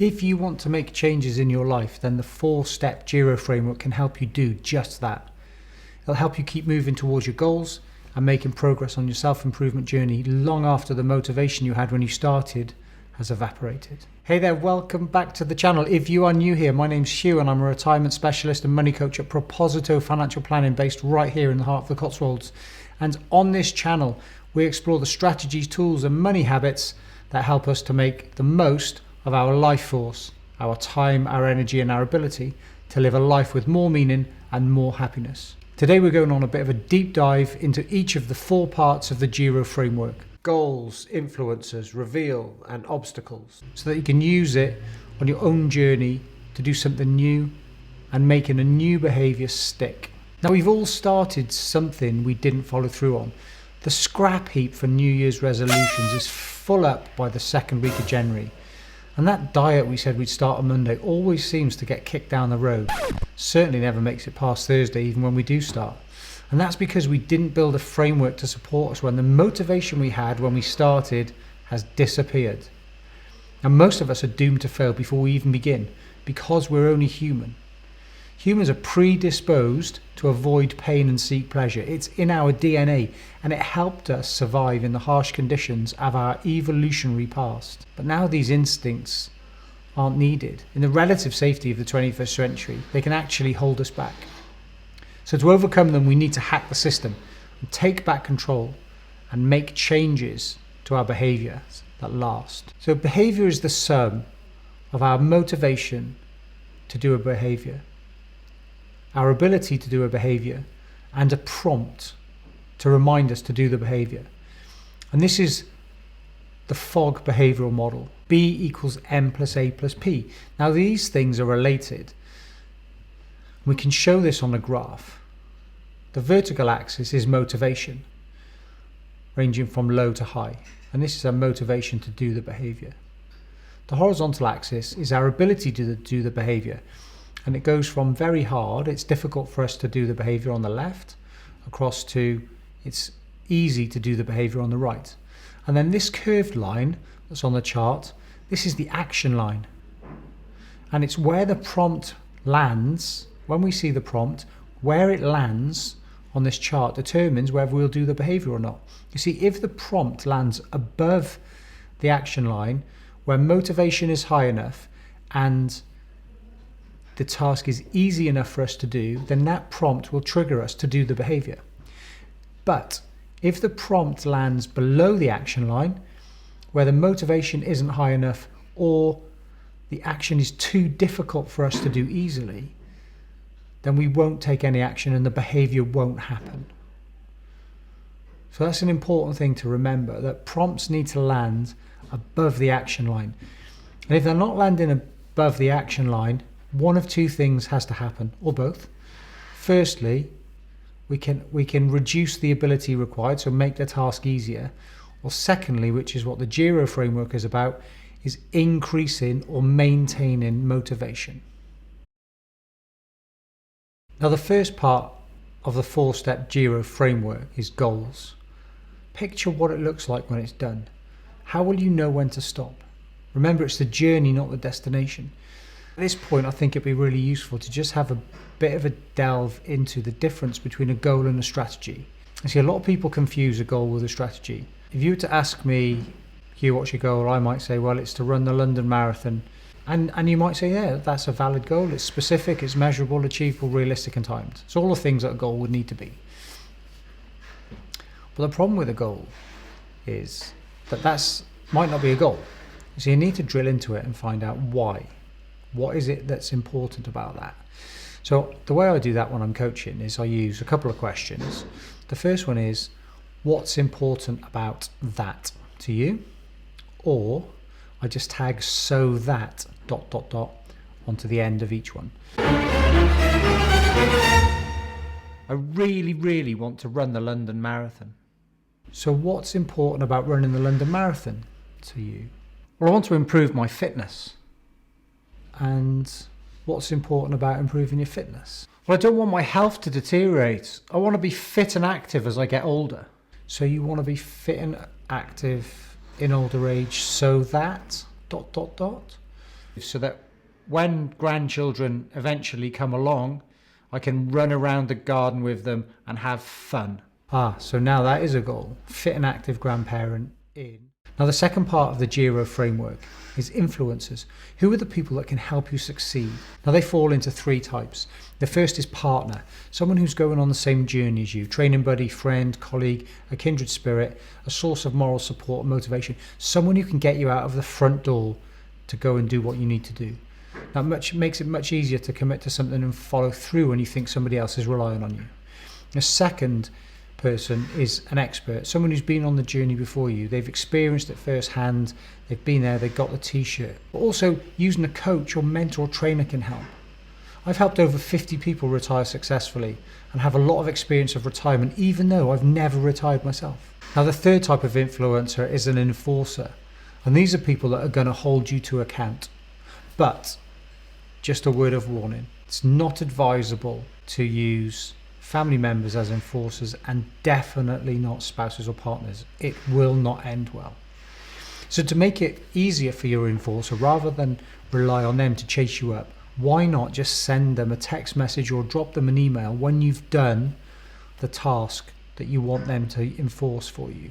If you want to make changes in your life, then the 4-step GIRO framework can help you do just that. It'll help you keep moving towards your goals and making progress on your self-improvement journey long after the motivation you had when you started has evaporated. Hey there, welcome back to the channel. If you are new here, my name's Hugh and I'm a retirement specialist and money coach at Proposito Financial Planning, based right here in the heart of the Cotswolds. And on this channel, we explore the strategies, tools and money habits that help us to make the most of our life force, our time, our energy and our ability to live a life with more meaning and more happiness. Today we're going on a bit of a deep dive into each of the 4 parts of the GIRO framework: goals, influences, reveal and obstacles, so that you can use it on your own journey to do something new and making a new behaviour stick. Now, we've all started something we didn't follow through on. The scrap heap for New Year's resolutions is full up by the second week of January. And that diet we said we'd start on Monday always seems to get kicked down the road. Certainly never makes it past Thursday, even when we do start. And that's because we didn't build a framework to support us when the motivation we had when we started has disappeared. And most of us are doomed to fail before we even begin, because we're only human. Humans are predisposed to avoid pain and seek pleasure. It's in our DNA, and it helped us survive in the harsh conditions of our evolutionary past. But now these instincts aren't needed. In the relative safety of the 21st century, they can actually hold us back. So to overcome them, we need to hack the system and take back control and make changes to our behaviours that last. So behaviour is the sum of our motivation to do a behaviour, our ability to do a behaviour, and a prompt to remind us to do the behaviour. And this is the FOG behavioural model. B equals M plus A plus P. Now these things are related. We can show this on a graph. The vertical axis is motivation, ranging from low to high. And this is our motivation to do the behaviour. The horizontal axis is our ability to do the behaviour. And it goes from very hard, it's difficult for us to do the behaviour on the left, across to it's easy to do the behaviour on the right. And then this curved line that's on the chart, this is the action line. And it's where the prompt lands. When we see the prompt, where it lands on this chart determines whether we'll do the behaviour or not. You see, if the prompt lands above the action line, where motivation is high enough and the task is easy enough for us to do, then that prompt will trigger us to do the behaviour. But if the prompt lands below the action line, where the motivation isn't high enough or the action is too difficult for us to do easily, then we won't take any action and the behaviour won't happen. So that's an important thing to remember, that prompts need to land above the action line. And if they're not landing above the action line, one of 2 things has to happen, or both. Firstly, we can reduce the ability required, so make the task easier. Or secondly, which is what the GIRO framework is about, is increasing or maintaining motivation. Now, the first part of the 4-step GIRO framework is goals. Picture what it looks like when it's done. How will you know when to stop? Remember, it's the journey, not the destination. At this point, I think it'd be really useful to just have a bit of a delve into the difference between a goal and a strategy. I see a lot of people confuse a goal with a strategy. If you were to ask me, Hugh, what's your goal? I might say, well, it's to run the London Marathon. And you might say, yeah, that's a valid goal. It's specific, it's measurable, achievable, realistic and timed. It's all the things that a goal would need to be. But the problem with a goal is that might not be a goal. So you need to drill into it and find out why. What is it that's important about that? So the way I do that when I'm coaching is I use a couple of questions. The first one is, what's important about that to you? Or I just tag so that ... onto the end of each one. I really, really want to run the London Marathon. So what's important about running the London Marathon to you? Well, I want to improve my fitness. And what's important about improving your fitness? Well, I don't want my health to deteriorate. I want to be fit and active as I get older. So you want to be fit and active in older age so that ... so that when grandchildren eventually come along, I can run around the garden with them and have fun. So now that is a goal. Fit and active grandparent in. Now the second part of the GIRO framework is influencers. Who are the people that can help you succeed? Now they fall into 3 types. The first is partner, someone who's going on the same journey as you, training buddy, friend, colleague, a kindred spirit, a source of moral support and motivation, someone who can get you out of the front door to go and do what you need to do. That makes it much easier to commit to something and follow through when you think somebody else is relying on you. The second person is an expert, someone who's been on the journey before you. They've experienced it firsthand, they've been there, they've got the t-shirt. But also using a coach or mentor or trainer can help. I've helped over 50 people retire successfully and have a lot of experience of retirement, even though I've never retired myself. Now the third type of influencer is an enforcer, and these are people that are going to hold you to account. But just a word of warning, it's not advisable to use family members as enforcers, and definitely not spouses or partners. It will not end well. So to make it easier for your enforcer, rather than rely on them to chase you up, why not just send them a text message or drop them an email when you've done the task that you want them to enforce for you?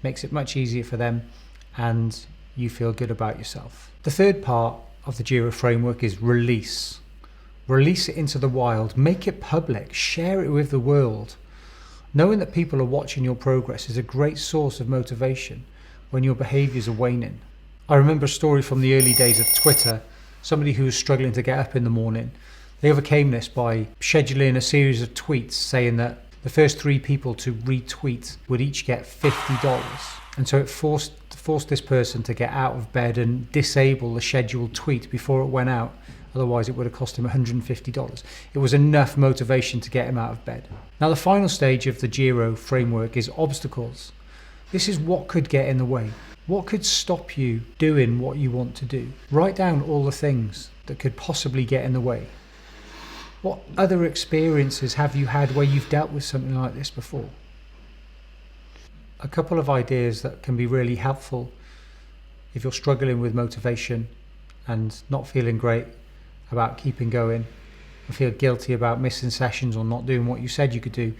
Makes it much easier for them and you feel good about yourself. The third part of the GIRO framework is release. Release it into the wild, make it public, share it with the world. Knowing that people are watching your progress is a great source of motivation when your behaviours are waning. I remember a story from the early days of Twitter, somebody who was struggling to get up in the morning. They overcame this by scheduling a series of tweets saying that the first 3 people to retweet would each get $50. And so it forced this person to get out of bed and disable the scheduled tweet before it went out. Otherwise it would have cost him $150. It was enough motivation to get him out of bed. Now the final stage of the GIRO framework is obstacles. This is what could get in the way. What could stop you doing what you want to do? Write down all the things that could possibly get in the way. What other experiences have you had where you've dealt with something like this before? A couple of ideas that can be really helpful if you're struggling with motivation and not feeling great about keeping going and feel guilty about missing sessions or not doing what you said you could do,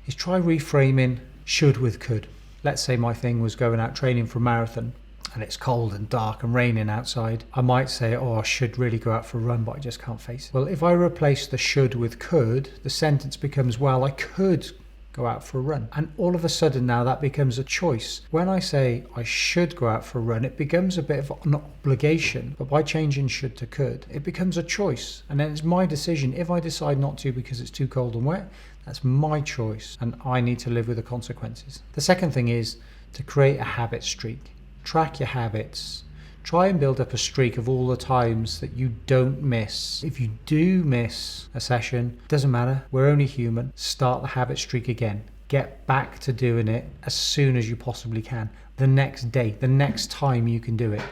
is try reframing should with could. Let's say my thing was going out training for a marathon and it's cold and dark and raining outside. I might say, I should really go out for a run, but I just can't face it. Well, if I replace the should with could, the sentence becomes, well, I could go out for a run. And all of a sudden now that becomes a choice. When I say I should go out for a run, it becomes a bit of an obligation, but by changing should to could, it becomes a choice. And then it's my decision. If I decide not to because it's too cold and wet, that's my choice and I need to live with the consequences. The second thing is to create a habit streak. Track your habits. Try and build up a streak of all the times that you don't miss. If you do miss a session, doesn't matter, we're only human. Start the habit streak again. Get back to doing it as soon as you possibly can. The next day, the next time you can do it.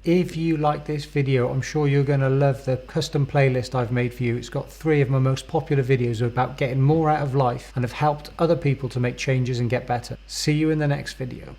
If you like this video, I'm sure you're going to love the custom playlist I've made for you. It's got 3 of my most popular videos about getting more out of life and have helped other people to make changes and get better. See you in the next video.